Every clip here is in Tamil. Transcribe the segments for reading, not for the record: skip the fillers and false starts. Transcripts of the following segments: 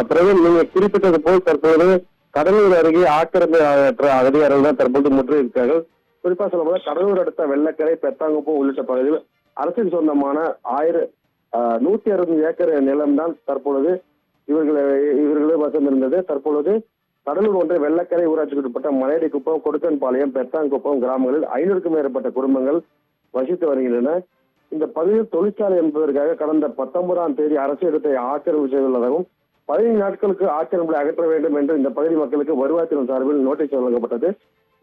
பிரவீன், நீங்க குறிப்பிட்டது போல் தற்போது கடலூர் அருகே ஆக்கிரமிப்பு அகதியார்கள் தான் தற்போது முற்றுகையிட்டார்கள். குறிப்பா சொல்லும்போது கடலூர் அடுத்த வெள்ளக்கரை, பெத்தாங்குப்பம் உள்ளிட்ட பகுதியில் அரசுக்கு சொந்தமான 160 ஏக்கர் நிலம் தான் தற்பொழுது இவர்களே வசம் இருந்தது. தற்பொழுது கடலூர் ஒன்றிய வெள்ளக்கரை ஊராட்சிக்கு உட்பட்ட மலையடிக்குப்பம், கொடுக்கன்பாளையம், பெத்தாங்குப்பம் கிராமங்களில் 500க்கும் மேற்பட்ட குடும்பங்கள் வசித்து வருகின்றன. இந்த பகுதியில் தொழிற்சாலை என்பதற்காக கடந்த 19ஆம் தேதி அரசு இடத்தை ஆக்கிரமிப்பு செய்துள்ளதாகவும் 15 நாட்களுக்கு ஆக்கிரமிப்பை அகற்ற வேண்டும் என்று இந்த பகுதி மக்களுக்கு வருவாய்த்துறை சார்பில் நோட்டீஸ் வழங்கப்பட்டது.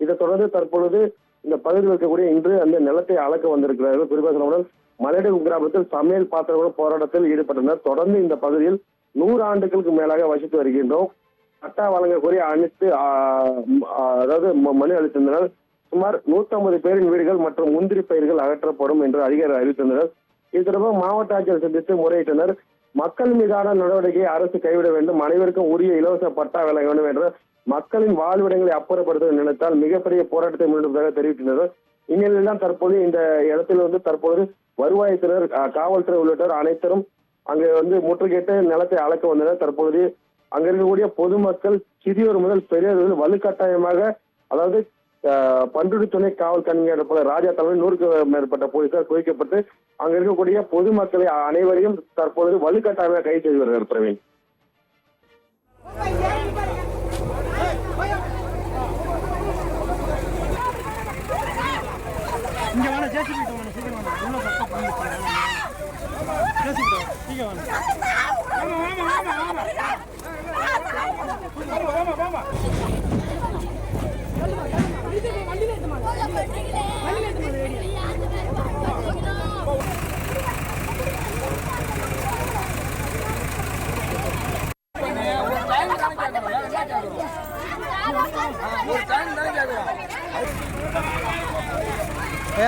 இதைத் தொடர்ந்து தற்பொழுது இந்த பகுதியில் இருக்கக்கூடிய இன்று அந்த நிலத்தை அளக்க வந்திருக்கிறார்கள். குறிப்பாக சொன்னால் மலையடி கிராமத்தில் சமையல் பாத்திரங்கள் போராட்டத்தில் ஈடுபட்டனர். தொடர்ந்து இந்த பகுதியில் 100 ஆண்டுகளுக்கு மேலாக வசித்து வருகின்றோம். பட்டா வழங்க கோரி அனைத்து மனு அளித்திருந்தனர். சுமார் 150 பேரின் வீடுகள் மற்றும் முந்திரி பயிர்கள் அகற்றப்படும் என்று அதிகாரிகள் அறிவித்திருந்தனர். இது தொடர்பாக மாவட்ட ஆட்சியர் சந்தித்து முறையிட்டனர். மக்கள் மீதான நடவடிக்கையை அரசு கைவிட வேண்டும், அனைவருக்கும் உரிய இலவச பட்டா வழங்க வேண்டும் என்ற மக்களின் வாழ்விடங்களை அப்புறப்படுத்த நினைத்தால் மிகப்பெரிய போராட்டத்தை முன்னெடுப்பதாக தெரிவித்தனர். இந்நிலையில் தான் தற்போது இந்த இடத்தில் தற்போது வருவாய்த்துறையினர், காவல்துறை உள்ளிட்டோர் அனைத்தரும் அங்கு முற்றுகையிட்டு நிலத்தை அளக்க வந்தனர். தற்போது அங்க இருக்கக்கூடிய பொதுமக்கள் சிறியோர் முதல் பெரியோர்கள் வலுக்கட்டாயமாக, அதாவது பண்ருட்டி துணை காவல் கண்காணிப்பாளர் ராஜா தலைமையில் 100க்கும் மேற்பட்ட போலீசார் குவிக்கப்பட்டு அங்க இருக்கக்கூடிய பொதுமக்களை அனைவரையும் தற்போது வலுக்கட்டாயமாக கைது செய்து வருகிறார். பிரவீன்,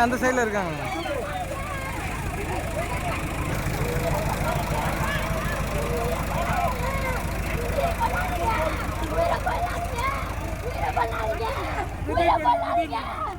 அந்த சைடுல இருக்காங்க. Udah,